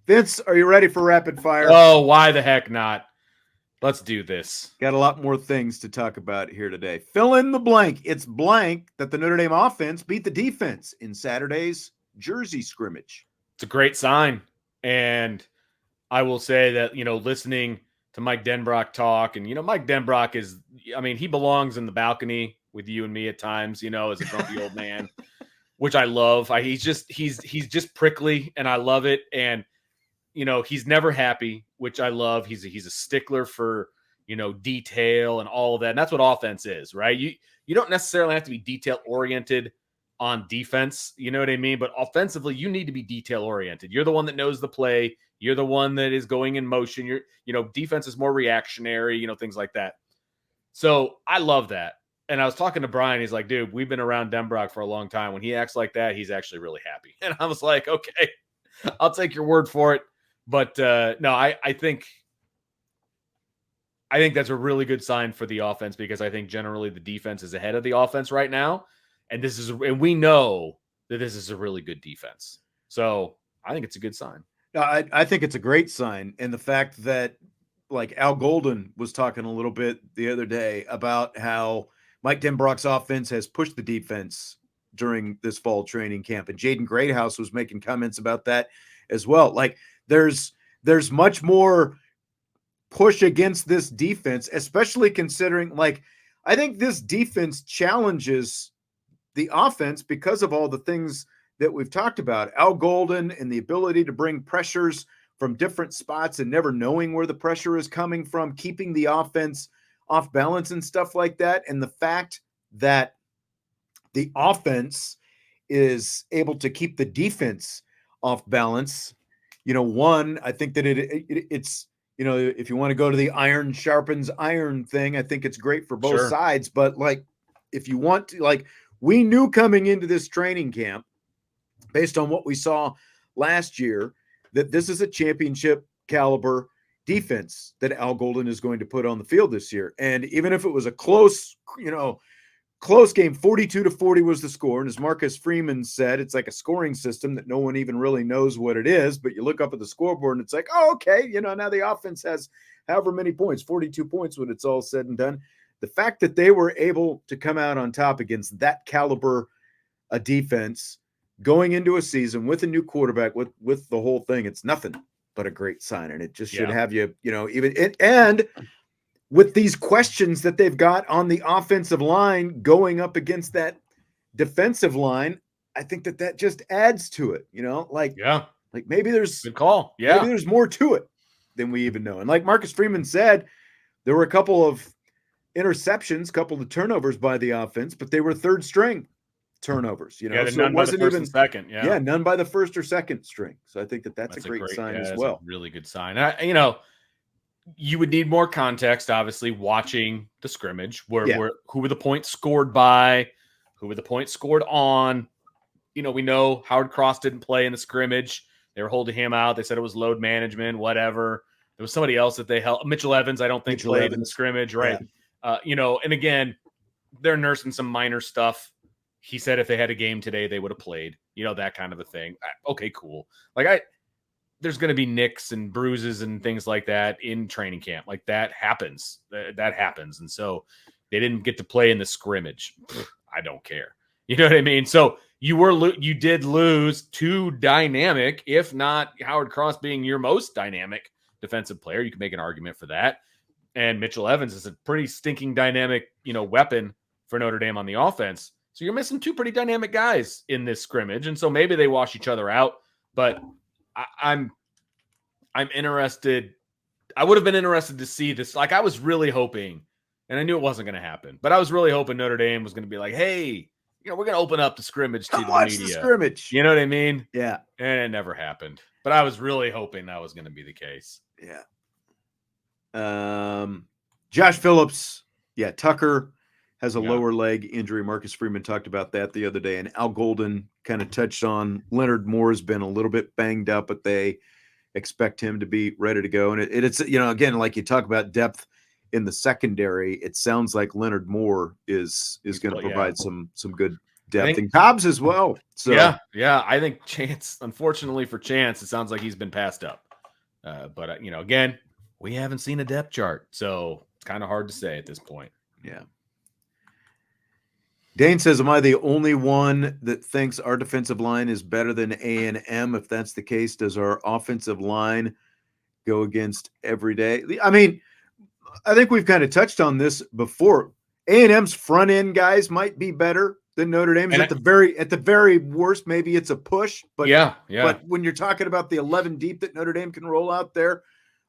Vince, are you ready for rapid fire? Oh, why the heck not? Let's do this. Got a lot more things to talk about here today. Fill in the blank. It's blank that the Notre Dame offense beat the defense in Saturday's Jersey scrimmage. It's a great sign. And I will say that, listening to Mike Denbrock talk, and, Mike Denbrock he belongs in the balcony with you and me at times, as a grumpy old man, which I love. He's just prickly, and I love it. And, he's never happy, which I love. He's a stickler for, detail and all of that. And that's what offense is, right? You don't necessarily have to be detail oriented on defense, you know what I mean? But offensively, you need to be detail oriented. You're the one that knows the play. You're the one that is going in motion. Defense is more reactionary, things like that. So I love that. And I was talking to Brian. He's like, dude, we've been around Denbrock for a long time. When he acts like that, he's actually really happy. And I was like, okay, I'll take your word for it. But no, I think that's a really good sign for the offense, because I think generally the defense is ahead of the offense right now. And we know that this is a really good defense. So I think it's a good sign. I think it's a great sign. And the fact that, like, Al Golden was talking a little bit the other day about how Mike Denbrock's offense has pushed the defense during this fall training camp. And Jaden Greathouse was making comments about that as well. Like, there's much more push against this defense, especially considering, like, I think this defense challenges the offense because of all the things that we've talked about. Al Golden and the ability to bring pressures from different spots and never knowing where the pressure is coming from, keeping the offense off balance and stuff like that. And the fact that the offense is able to keep the defense off balance, I think that it's, if you want to go to the iron sharpens iron thing, I think it's great for both sides. But, like, if you want to, like, we knew coming into this training camp, based on what we saw last year, that this is a championship caliber defense that Al Golden is going to put on the field this year. And even if it was a close game, 42-40 was the score. And as Marcus Freeman said, it's like a scoring system that no one even really knows what it is. But you look up at the scoreboard and it's like, oh, okay, now the offense has however many points, 42 points when it's all said and done. The fact that they were able to come out on top against that caliber a defense going into a season with a new quarterback, with the whole thing, it's nothing but a great sign. And it just should have you, and with these questions that they've got on the offensive line going up against that defensive line, I think that just adds to it, like maybe there's good call. Yeah. Maybe there's more to it than we even know. And like Marcus Freeman said, there were a couple of interceptions, couple of turnovers by the offense, but they were third string turnovers, so none it by wasn't the first even and second. Yeah, none by the first or second string. So I think that's a great sign as well. A really good sign. You would need more context, obviously, watching the scrimmage. Who were the points scored by? Who were the points scored on? We know Howard Cross didn't play in the scrimmage. They were holding him out. They said it was load management, whatever. There was somebody else that they held. Mitchell Evans, I don't think played in the scrimmage, right? Yeah. And again, they're nursing some minor stuff. He said if they had a game today, they would have played, that kind of a thing. Okay, cool. There's going to be nicks and bruises and things like that in training camp. Like, that happens. That happens. And so they didn't get to play in the scrimmage. I don't care. You know what I mean? So you did lose two dynamic, if not Howard Cross being your most dynamic defensive player. You can make an argument for that. And Mitchell Evans is a pretty stinking dynamic, weapon for Notre Dame on the offense. So you're missing two pretty dynamic guys in this scrimmage. And so maybe they wash each other out, but I'm interested. I would have been interested to see this. Like, I was really hoping, and I knew it wasn't going to happen, but I was really hoping Notre Dame was going to be like, hey, we're going to open up the scrimmage to the media. The scrimmage. You know what I mean? Yeah. And it never happened. But I was really hoping that was going to be the case. Yeah. Josh Phillips. Yeah. Tucker has a lower leg injury. Marcus Freeman talked about that the other day, and Al Golden kind of touched on Leonard Moore has been a little bit banged up, but they expect him to be ready to go. And it's, again, like you talk about depth in the secondary, it sounds like Leonard Moore is going to provide some good depth in Cobbs as well. So yeah. I think Chance, unfortunately for Chance, it sounds like he's been passed up. But again, we haven't seen a depth chart, so it's kind of hard to say at this point. Yeah. Dane says, am I the only one that thinks our defensive line is better than A&M? If that's the case, does our offensive line go against every day? I mean, I think we've kind of touched on this before. A&M's front end guys might be better than Notre Dame's at the very worst. Maybe it's a push, but But when you're talking about the 11 deep that Notre Dame can roll out there,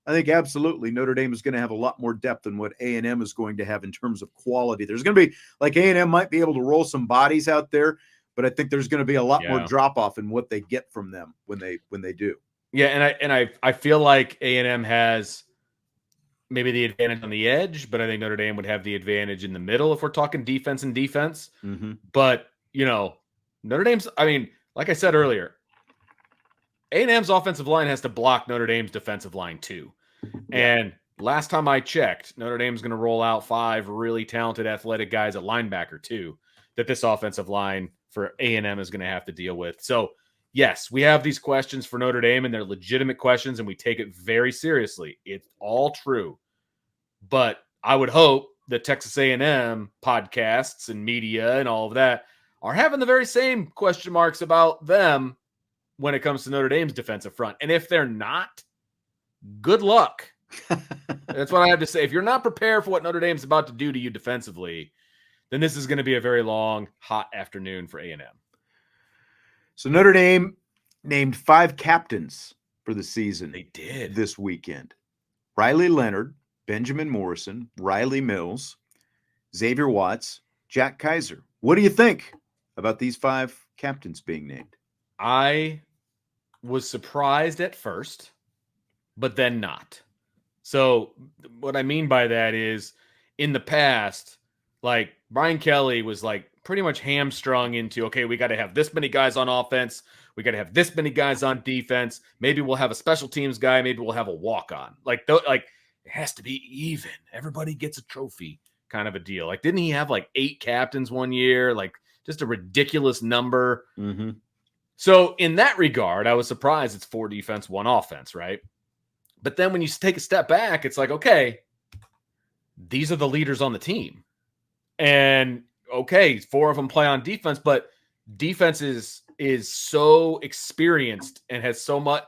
I think absolutely Notre Dame is going to have a lot more depth than what A&M is going to have in terms of quality. There's going to be like A&M might be able to roll some bodies out there, but I think there's going to be a lot more drop off in what they get from them when they do. Yeah, and I feel like A&M has maybe the advantage on the edge, but I think Notre Dame would have the advantage in the middle if we're talking defense and defense. Mm-hmm. But Notre Dame's. I mean, like I said earlier, A&M's offensive line has to block Notre Dame's defensive line too. And last time I checked, Notre Dame's going to roll out 5 really talented athletic guys at linebacker too, that this offensive line for A&M is going to have to deal with. So yes, we have these questions for Notre Dame, and they're legitimate questions, and we take it very seriously. It's all true. But I would hope that Texas A&M podcasts and media and all of that are having the very same question marks about them when it comes to Notre Dame's defensive front. And if they're not, good luck. That's what I have to say. If you're not prepared for what Notre Dame's about to do to you defensively, then this is going to be a very long, hot afternoon for A&M. So Notre Dame named 5 captains for the season. They did this weekend. Rylie Leonard, Benjamin Morrison, Riley Mills, Xavier Watts, Jack Kiser. What do you think about these 5 captains being named? I was surprised at first, but then not. So what I mean by that is in the past, like Brian Kelly was like pretty much hamstrung into, okay, we got to have this many guys on offense. We got to have this many guys on defense. Maybe we'll have a special teams guy. Maybe we'll have a walk-on. Like it has to be even. Everybody gets a trophy kind of a deal. Like, didn't he have like 8 captains one year? Like just a ridiculous number. Mm-hmm. So in that regard, I was surprised it's 4 defense, 1 offense, right? But then when you take a step back, it's like, okay, these are the leaders on the team. And okay, 4 of them play on defense, but defense is so experienced and has so much,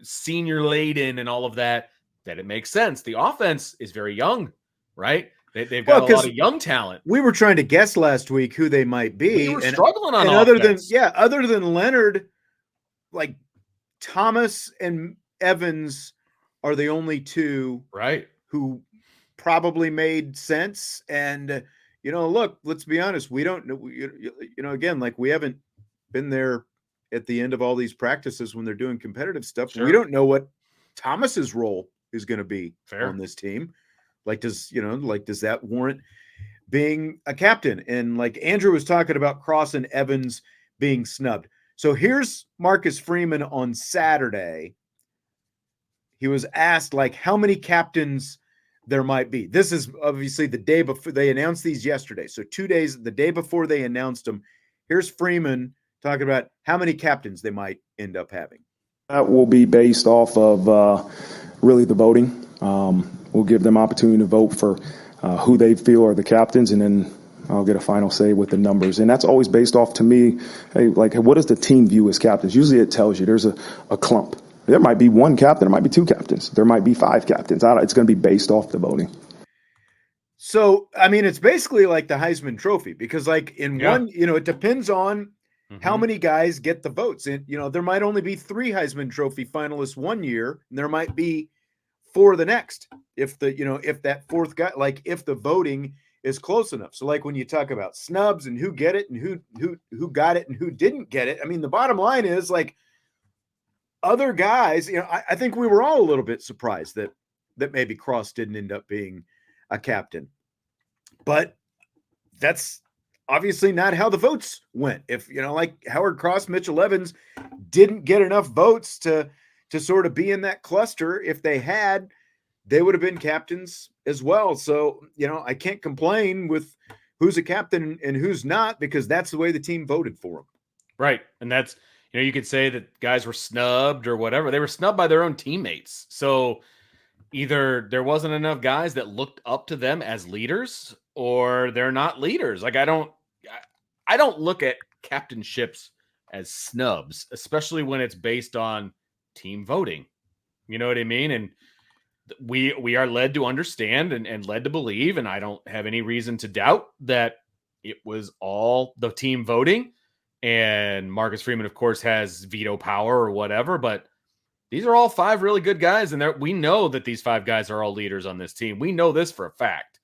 senior laden and all of that it makes sense. The offense is very young, right? They've got a lot of young talent. We were trying to guess last week who they might be. We were struggling on offense. Other than Leonard, like Thomas and Evans are the only 2 right who probably made sense. And look, let's be honest. We don't know, again, like we haven't been there at the end of all these practices when they're doing competitive stuff. Sure. We don't know what Thomas's role is going to be on this team. Like, does that warrant being a captain? And like Andrew was talking about Cross and Evans being snubbed. So here's Marcus Freeman on Saturday. He was asked like how many captains there might be. This is obviously the day before they announced these yesterday. So 2 days, the day before they announced them. Here's Freeman talking about how many captains they might end up having. That will be based off of really the voting. We'll give them opportunity to vote for who they feel are the captains, and then I'll get a final say with the numbers. And that's always based off, to me, like what does the team view as captains? Usually it tells you there's a clump. There might be 1 captain. There might be 2 captains. There might be 5 captains. It's going to be based off the voting. So, I mean, it's basically like the Heisman Trophy because like one, it depends on how many guys get the votes. And, there might only be 3 Heisman Trophy finalists one year, and there might be 4 the next. If if that 4th guy, like if the voting is close enough. So like when you talk about snubs and who get it and who got it and who didn't get it, I mean, the bottom line is like other guys, I think we were all a little bit surprised that maybe Cross didn't end up being a captain, but that's obviously not how the votes went. If, like Howard Cross, Mitchell Evans didn't get enough votes to sort of be in that cluster. If they had, they would have been captains as well. So, I can't complain with who's a captain and who's not, because that's the way the team voted for him. Right. And that's, you could say that guys were snubbed or whatever. They were snubbed by their own teammates. So either there wasn't enough guys that looked up to them as leaders, or they're not leaders. Like I don't look at captainships as snubs, especially when it's based on team voting. You know what I mean? And we are led to understand and led to believe, and I don't have any reason to doubt that it was all the team voting. And Marcus Freeman, of course, has veto power or whatever, but these are all 5 really good guys. And we know that these 5 guys are all leaders on this team. We know this for a fact.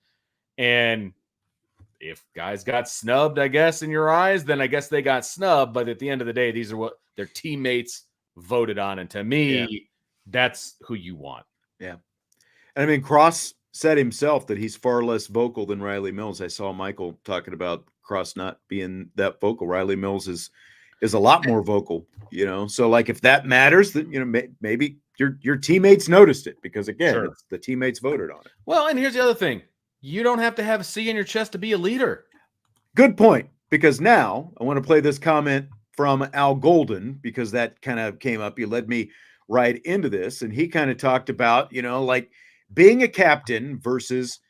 And if guys got snubbed, I guess, in your eyes, then I guess they got snubbed. But at the end of the day, these are what their teammates voted on. And to me, that's who you want. Yeah. And I mean, Cross said himself that he's far less vocal than Rylie Mills. I saw Michael talking about Cross not being that vocal. Rylie Mills is a lot more vocal, So like, if that matters, then maybe your teammates noticed it, because again, it's the teammates voted on it. Well, and here's the other thing: you don't have to have a C in your chest to be a leader. Good point. Because now I want to play this comment from Al Golden, because that kind of came up. You led me right into this, and he kind of talked about like being a captain versus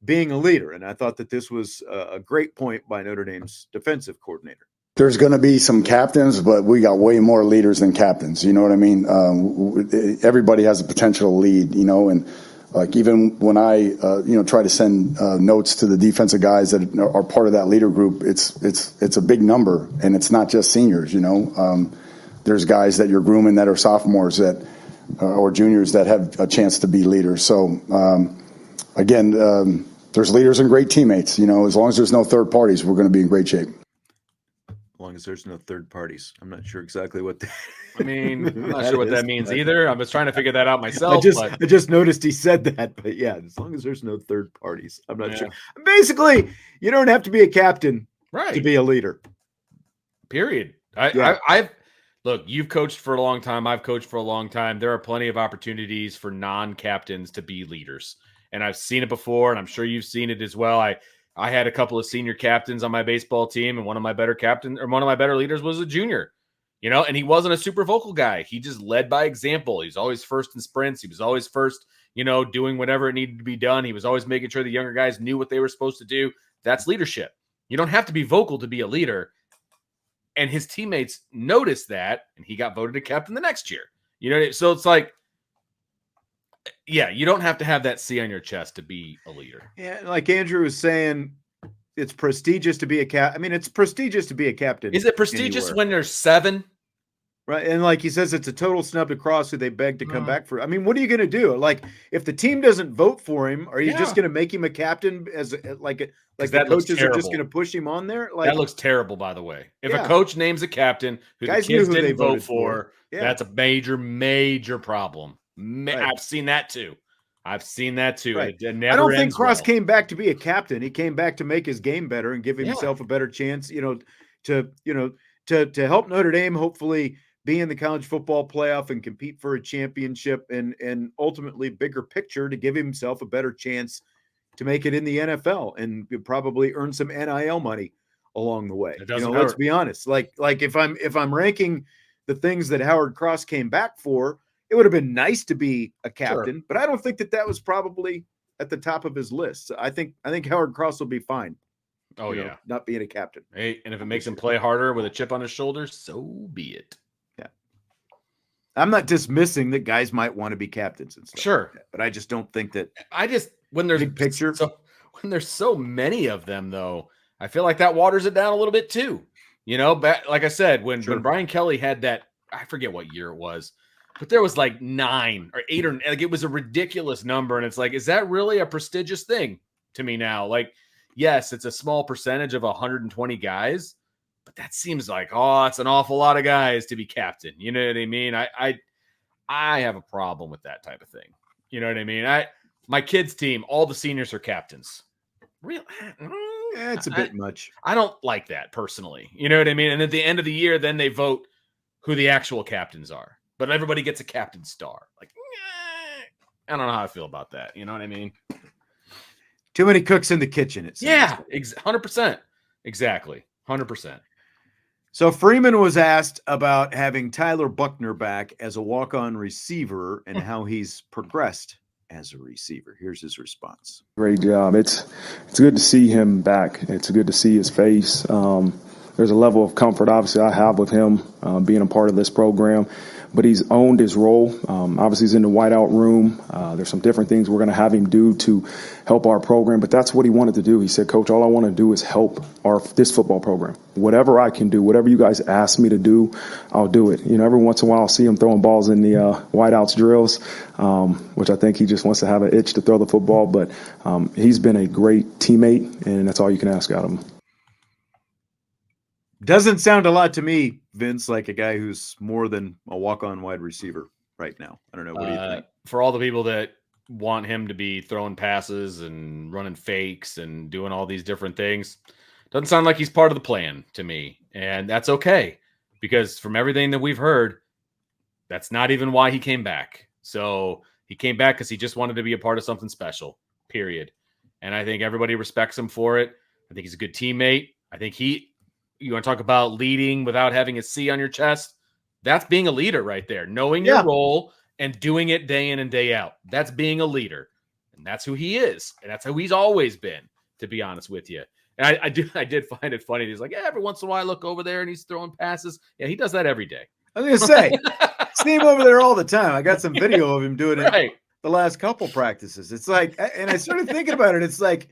being a leader. And I thought that this was a great point by Notre Dame's defensive coordinator. There's going to be some captains, but we got way more leaders than captains. You know what I mean? Everybody has a potential to lead, and like even when I, try to send notes to the defensive guys that are part of that leader group, it's a big number, and it's not just seniors. There's guys that you're grooming that are sophomores or juniors that have a chance to be leaders. So again, there's leaders and great teammates. As long as there's no third parties, we're going to be in great shape. As long as there's no third parties. I'm not sure exactly what that I mean, I'm not sure what that means either. I was trying to figure that out myself. I just noticed he said that, but yeah, as long as there's no third parties, I'm not sure. Basically, you don't have to be a captain to be a leader. Period. Look, you've coached for a long time. I've coached for a long time. There are plenty of opportunities for non-captains to be leaders. And I've seen it before, and I'm sure you've seen it as well. I had a couple of senior captains on my baseball team, and one of my better leaders was a junior, and he wasn't a super vocal guy. He just led by example. He was always first in sprints. He was always first, doing whatever it needed to be done. He was always making sure the younger guys knew what they were supposed to do. That's leadership. You don't have to be vocal to be a leader. And his teammates noticed that, and he got voted a captain the next year. So it's like, yeah, you don't have to have that C on your chest to be a leader. Yeah, like Andrew was saying, it's prestigious to be a captain. I mean, it's prestigious to be a captain. Is it prestigious when there's 7? Right. And like he says, it's a total snub to Cross, who they beg to come back for. I mean, what are you going to do? Like, if the team doesn't vote for him, are you just going to make him a captain like the coaches are just going to push him on there? Like, that looks terrible, by the way. If a coach names a captain who the kids didn't vote for, that's a major problem. I've seen that too. Right. It never I don't think Cross came back to be a captain. He came back to make his game better and give himself a better chance, to help Notre Dame hopefully be in the college football playoff and compete for a championship, and ultimately bigger picture to give himself a better chance to make it in the NFL and probably earn some NIL money along the way. Let's be honest. Like if I'm ranking the things that Howard Cross came back for, it would have been nice to be a captain, but I don't think that was probably at the top of his list. So I think Howard Cross will be fine. Not being a captain. Hey, and if it makes him play harder with a chip on his shoulder, so be it. Yeah. I'm not dismissing that guys might want to be captains and stuff. Sure. Like that, but I just don't think that when there's big picture. When there's so many of them, though, I feel like that waters it down a little bit too. Like I said, when Brian Kelly had that, I forget what year it was, but there was like 9 or 8 or like, it was a ridiculous number. And it's like, is that really a prestigious thing to me now? Like, yes, it's a small percentage of 120 guys, but that seems like, it's an awful lot of guys to be captain. You know what I mean? I have a problem with that type of thing. You know what I mean? My kids' team, all the seniors are captains. Really? It's a bit much. I don't like that personally. You know what I mean? And at the end of the year, then they vote who the actual captains are. But everybody gets a captain star. Like, I don't know how I feel about that. You know what I mean? Too many cooks in the kitchen, it seems. Yeah, 100%. Exactly. 100%. So Freeman was asked about having Tyler Buchner back as a walk-on receiver and how he's progressed as a receiver. Here's his response. Great job. It's good to see him back. It's good to see his face. There's a level of comfort, obviously, I have with him being a part of this program. But he's owned his role. Obviously, he's in the whiteout room. There's some different things we're going to have him do to help our program. But that's what he wanted to do. He said, Coach, all I want to do is help this football program. Whatever I can do, whatever you guys ask me to do, I'll do it. You know, every once in a while I'll see him throwing balls in the whiteouts drills, which I think he just wants to have an itch to throw the football. But he's been a great teammate, and that's all you can ask out of him. Doesn't sound a lot to me, Vince, like a guy who's more than a walk-on wide receiver right now. I don't know. What do you think? For all the people that want him to be throwing passes and running fakes and doing all these different things, doesn't sound like he's part of the plan to me. And that's okay, because from everything that we've heard, that's not even why he came back. So he came back because he just wanted to be a part of something special, period. And I think everybody respects him for it. I think he's a good teammate. I think you want to talk about leading without having a C on your chest? That's being a leader right there. Knowing your role and doing it day in and day out. That's being a leader. And that's who he is. And that's how he's always been, to be honest with you. And I did find it funny. He's like, yeah, every once in a while I look over there and he's throwing passes. Yeah, he does that every day. I was going to say, see him over there all the time. I got some video of him doing it the last couple practices. It's like, and I started thinking about it. It's like,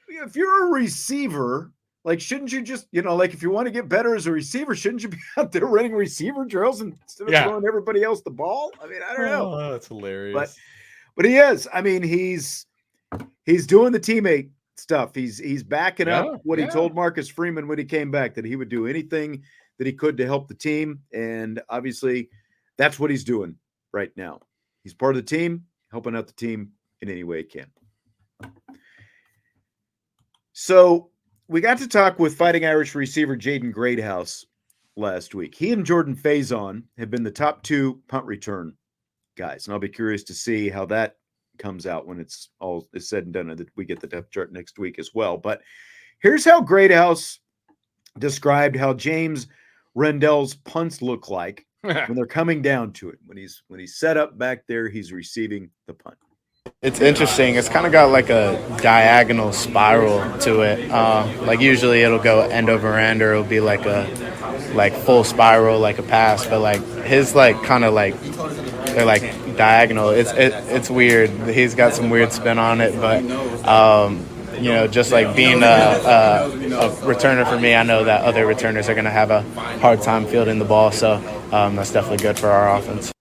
if you're a receiver, like, shouldn't you just, like, if you want to get better as a receiver, shouldn't you be out there running receiver drills instead of throwing everybody else the ball? I mean, I don't know. Oh, that's hilarious. But he is. I mean, he's doing the teammate stuff. He's backing up what he told Marcus Freeman when he came back, that he would do anything that he could to help the team. And obviously, that's what he's doing right now. He's part of the team, helping out the team in any way he can. So we got to talk with Fighting Irish receiver Jaden Greathouse last week. He and Jordan Faison have been the top 2 punt return guys, and I'll be curious to see how that comes out when it's all is said and done, and that we get the depth chart next week as well. But here's how Greathouse described how James Rendell's punts look like when they're coming down to it. When he's set up back there, he's receiving the punt. It's interesting. It's kind of got like a diagonal spiral to it. Like usually it'll go end over end, or it'll be like a full spiral, like a pass. But like his kind of they're like diagonal. It's weird. He's got some weird spin on it, but just like being a returner for me, I know that other returners are going to have a hard time fielding the ball. So that's definitely good for our offense.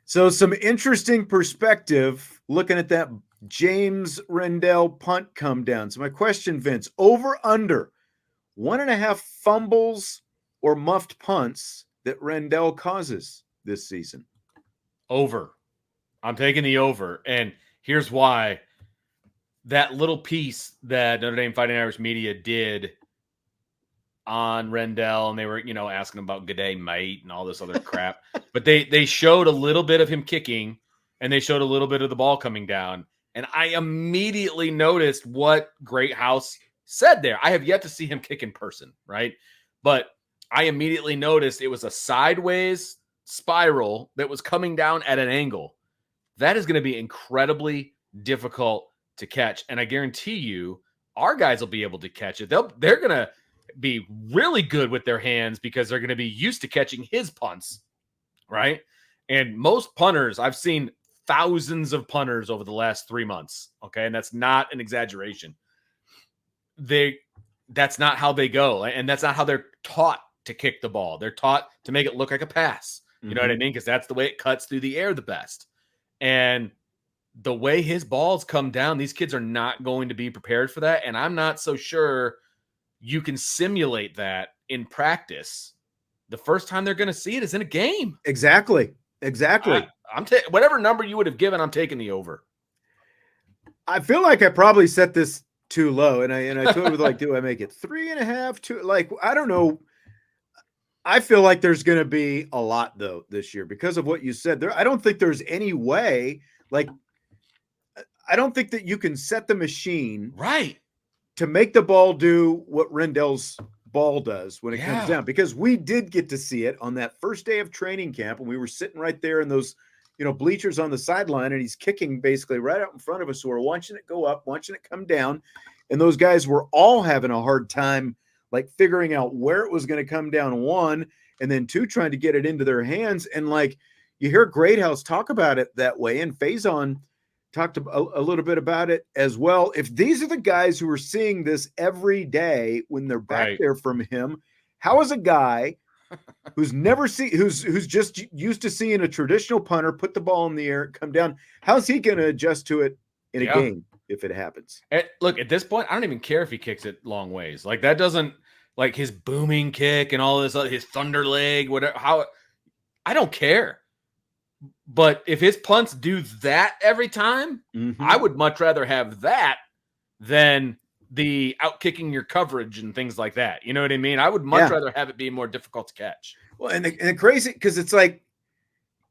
So some interesting perspective looking at that James Rendell punt come down. So my question, Vince, over under 1.5 fumbles or muffed punts that Rendell causes this season? Over. I'm taking the over. And here's why. That little piece that Notre Dame Fighting Irish media did on Rendell, and they were, asking him about good day, mate, and all this other crap. But they showed a little bit of him kicking, and they showed a little bit of the ball coming down. And I immediately noticed what Greathouse said there. I have yet to see him kick in person, right? But I immediately noticed it was a sideways spiral that was coming down at an angle. That is going to be incredibly difficult to catch. And I guarantee you, our guys will be able to catch it. They're going to be really good with their hands because they're going to be used to catching his punts, right? And most punters, I've seen thousands of punters over the last 3 months, okay? And that's not an exaggeration. That's not how they go, and that's not how they're taught to kick the ball. They're taught to make it look like a pass. You know what I mean? Because that's the way it cuts through the air the best. And the way his balls come down, these kids are not going to be prepared for that. And I'm not so sure you can simulate that in practice. The first time they're going to see it is in a game. Exactly. Whatever number you would have given, I'm taking the over. I feel like I probably set this too low, and I told him, like, do I make it 3.5? 2? Like, I don't know. I feel like there's going to be a lot though this year because of what you said there. I don't think there's any way. Like, I don't think that you can set the machine right to make the ball do what Rendell's ball does when it comes down, because we did get to see it on that first day of training camp, and we were sitting right there in those, bleachers on the sideline, and he's kicking basically right out in front of us. So we're watching it go up, watching it come down, and those guys were all having a hard time, like figuring out where it was going to come down, one, and then two, trying to get it into their hands. And like you hear Greathouse talk about it that way, and Faison talked a little bit about it as well. If these are the guys who are seeing this every day when they're back there from him, how is a guy who's never who's just used to seeing a traditional punter put the ball in the air, come down, how's he going to adjust to it in a game if it happens? Look, at this point, I don't even care if he kicks it long ways. Like that doesn't, like his booming kick and all this, his thunder leg, whatever. I don't care. But if his punts do that every time, I would much rather have that than the out kicking your coverage and things like that. You know what I mean? I would much rather have it be more difficult to catch. Well, and the crazy, because it's like,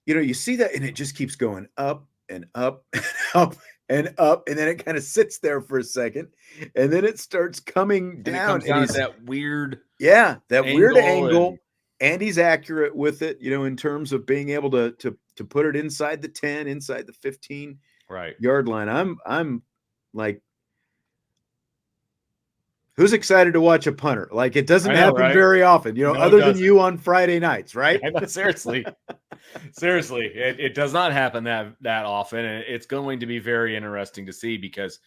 you see that and it just keeps going up and up and up and up, and then it kind of sits there for a second, and then it starts coming down. And it comes down to that weird, weird angle. And he's accurate with it, in terms of being able to put it inside the 10, inside the 15 yard line. I'm like, who's excited to watch a punter? Like, it doesn't happen very often, other than you on Friday nights, right? Seriously. Seriously, it does not happen that often. And it's going to be very interesting to see because,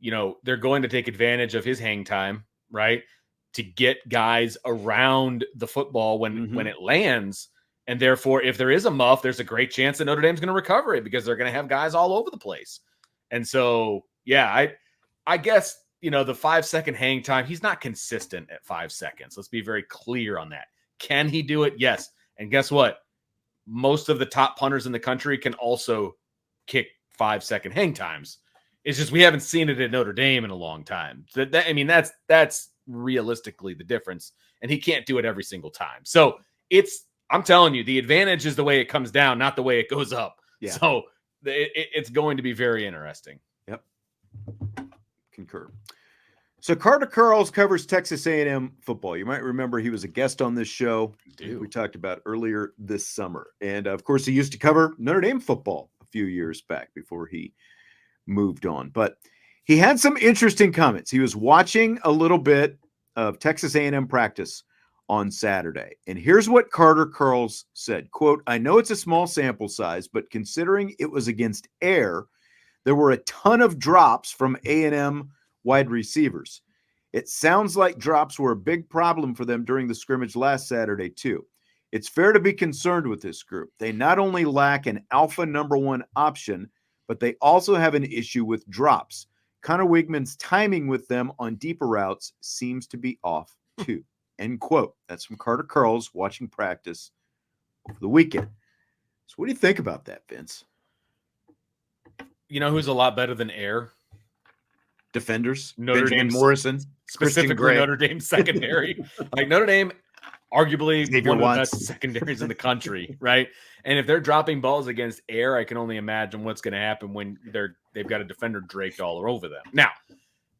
they're going to take advantage of his hang time, right? To get guys around the football when it lands. And therefore, if there is a muff, there's a great chance that Notre Dame's going to recover it because they're going to have guys all over the place. And so, I guess, the 5-second hang time, he's not consistent at 5 seconds. Let's be very clear on that. Can he do it? Yes. And guess what? Most of the top punters in the country can also kick 5-second hang times. It's just we haven't seen it at Notre Dame in a long time. That's realistically the difference, and he can't do it every single time. So I'm telling you, the advantage is the way it comes down, not the way it goes up. So it's going to be very interesting. Yep. Concur. So Carter Karels covers Texas A&M football. You might remember he was a guest on this show we talked about earlier this summer. And of course, he used to cover Notre Dame football a few years back before he moved on. But he had some interesting comments. He was watching a little bit of Texas A&M practice on Saturday. And here's what Carter Karels said, quote, "I know it's a small sample size, but considering it was against air, there were a ton of drops from A&M wide receivers. It sounds like drops were a big problem for them during the scrimmage last Saturday too. It's fair to be concerned with this group. They not only lack an alpha number one option, but they also have an issue with drops. Connor Wigman's timing with them on deeper routes seems to be off too." End quote. That's from Carter Karels watching practice over the weekend. So what do you think about that, Vince? You know who's a lot better than air? Defenders. Notre Dame, Morrison. Specifically Notre Dame secondary. Like Notre Dame, arguably Xavier one of the best secondaries in the country, right? And if they're dropping balls against air, I can only imagine what's going to happen when they've got a defender draped all over them. Now,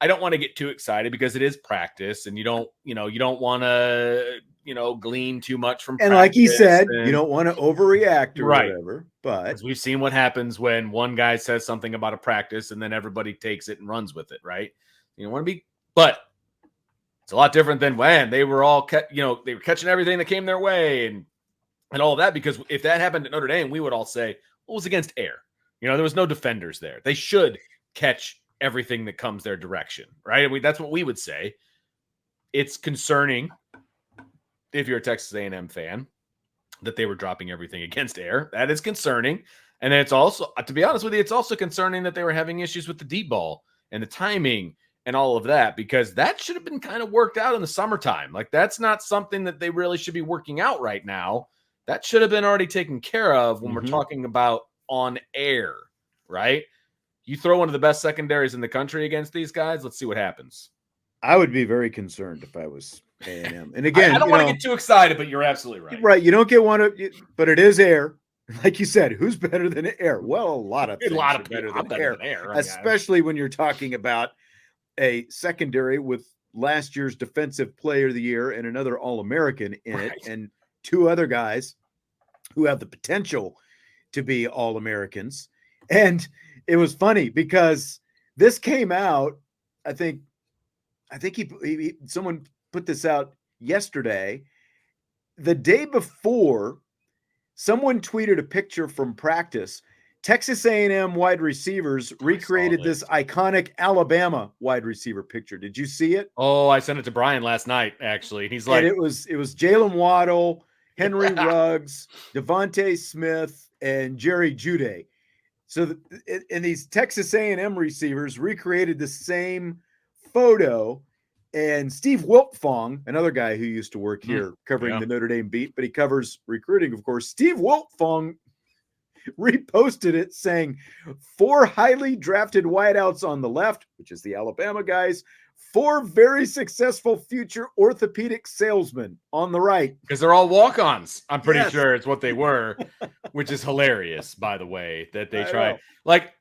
I don't want to get too excited because it is practice, and you don't want to, glean too much from practice. And like he said, you don't want to overreact or whatever. But we've seen what happens when one guy says something about a practice and then everybody takes it and runs with it, right? You don't want to be, but it's a lot different than when they were all, they were catching everything that came their way and all of that. Because if that happened at Notre Dame, we would all say, well, it was against air. There was no defenders there. They should catch everything that comes their direction, right? That's what we would say. It's concerning if you're a Texas A&M fan that they were dropping everything against air. That is concerning. And then it's also, to be honest with you, it's also concerning that they were having issues with the deep ball and the timing and all of that, because that should have been kind of worked out in the summertime. Like that's not something that they really should be working out right now. That should have been already taken care of when we're talking about on air, right? You throw one of the best secondaries in the country against these guys, let's see what happens. I would be very concerned if I was A&M. And again, I don't want to get too excited, but you're absolutely right. Right. You don't get but it is air. Like you said, who's better than air? Well, a lot of things are better people than air, I mean, especially when you're talking about a secondary with last year's Defensive Player of the Year and another All-American in it, and two other guys who have the potential to be All-Americans. And it was funny because this came out, I think someone put this out yesterday. The day before, someone tweeted a picture from practice. Texas A&M wide receivers recreated this iconic Alabama wide receiver picture. Did you see it? Oh, I sent it to Brian last night, actually. He's like, and it was Jalen Waddle, Henry Ruggs, Devontae Smith, and Jerry Jeudy. So, and these Texas A&M receivers recreated the same photo. And Steve Wiltfong, another guy who used to work here covering the Notre Dame beat, but he covers recruiting, of course. Steve Wiltfong reposted it saying 4 highly drafted wideouts on the left, which is the Alabama guys, 4 very successful future orthopedic salesmen on the right. Because they're all walk-ons. I'm pretty sure it's what they were, which is hilarious, by the way, that they try. Like,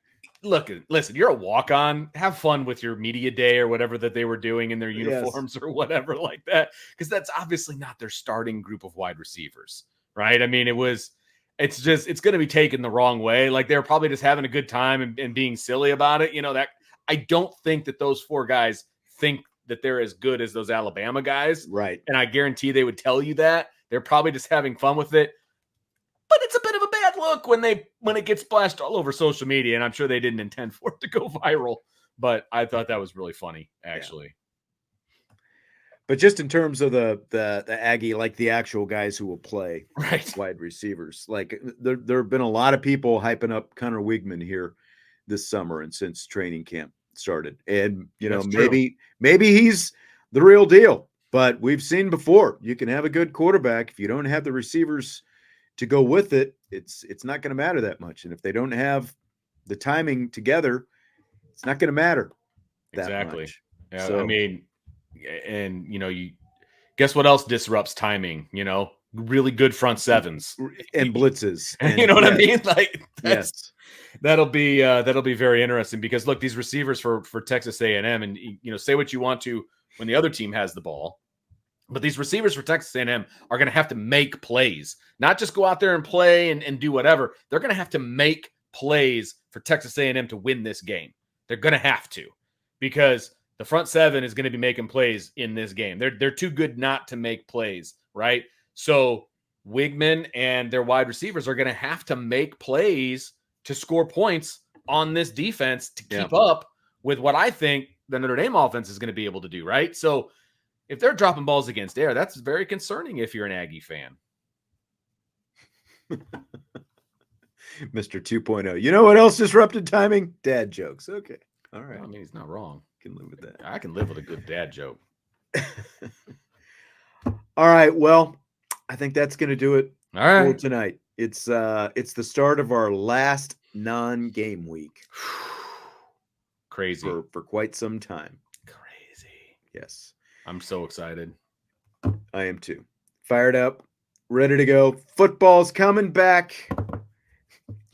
listen, you're a walk-on. Have fun with your media day or whatever that they were doing in their uniforms or whatever like that. Because that's obviously not their starting group of wide receivers, right? I mean, it's going to be taken the wrong way. Like, they're probably just having a good time and being silly about it. You know, that I don't think that those 4 guys think that they're as good as those Alabama guys. Right. And I guarantee they would tell you that. They're probably just having fun with it. But it's a bit of a bad look when it gets splashed all over social media, and I'm sure they didn't intend for it to go viral. But I thought that was really funny, actually. Yeah. But just in terms of the Aggie, like the actual guys who will play wide receivers, like there have been a lot of people hyping up Connor Wigman here this summer and since training camp started. And maybe he's the real deal. But we've seen before, you can have a good quarterback if you don't have the receivers to go with it. It's not going to matter that much. And if they don't have the timing together, it's not going to matter that much. Yeah, so, I mean, and you guess what else disrupts timing? Really good front sevens and blitzes. And, you know what I mean? Like, that'll be very interesting because look, these receivers for Texas A&M, and say what you want to when the other team has the ball, but these receivers for Texas A&M are going to have to make plays, not just go out there and play and do whatever. They're going to have to make plays for Texas A&M to win this game. They're going to have to, because the front seven is going to be making plays in this game. They're too good not to make plays, right? So Wigman and their wide receivers are going to have to make plays to score points on this defense to keep up with what I think the Notre Dame offense is going to be able to do, right? So if they're dropping balls against air, that's very concerning if you're an Aggie fan. Mr. 2.0. You know what else disrupted timing? Dad jokes. Okay. All right. Well, I mean, he's not wrong. Can live with that. I can live with a good dad joke. All right. Well, I think that's going to do it for tonight. It's the start of our last non-game week. Crazy. For quite some time. Crazy. Yes. I'm so excited. I am too. Fired up, ready to go. Football's coming back.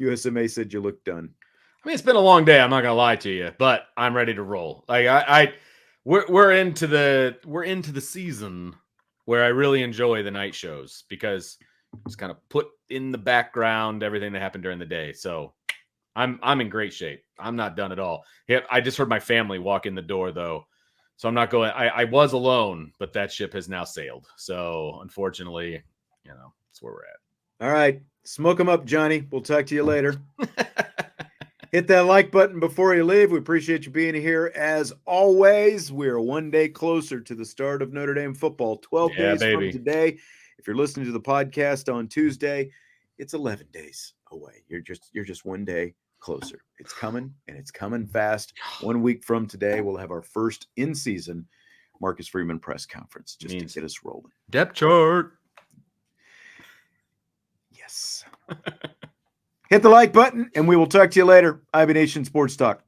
USMA said you look done. I mean, it's been a long day. I'm not gonna lie to you, but I'm ready to roll. Like we're into the season where I really enjoy the night shows because it's kind of put in the background everything that happened during the day. So I'm in great shape. I'm not done at all. Yeah, I just heard my family walk in the door though. So I'm not going. I was alone, but that ship has now sailed. So unfortunately, that's where we're at. All right. Smoke them up, Johnny. We'll talk to you later. Hit that like button before you leave. We appreciate you being here. As always, we're one day closer to the start of Notre Dame football. 12 days from today. If you're listening to the podcast on Tuesday, it's 11 days away. You're just one day closer. It's coming, and it's coming fast. 1 week from today, we'll have our first in-season Marcus Freeman press conference just to get us rolling. Depth chart. Yes. Hit the like button, and we will talk to you later. IB Nation Sports Talk.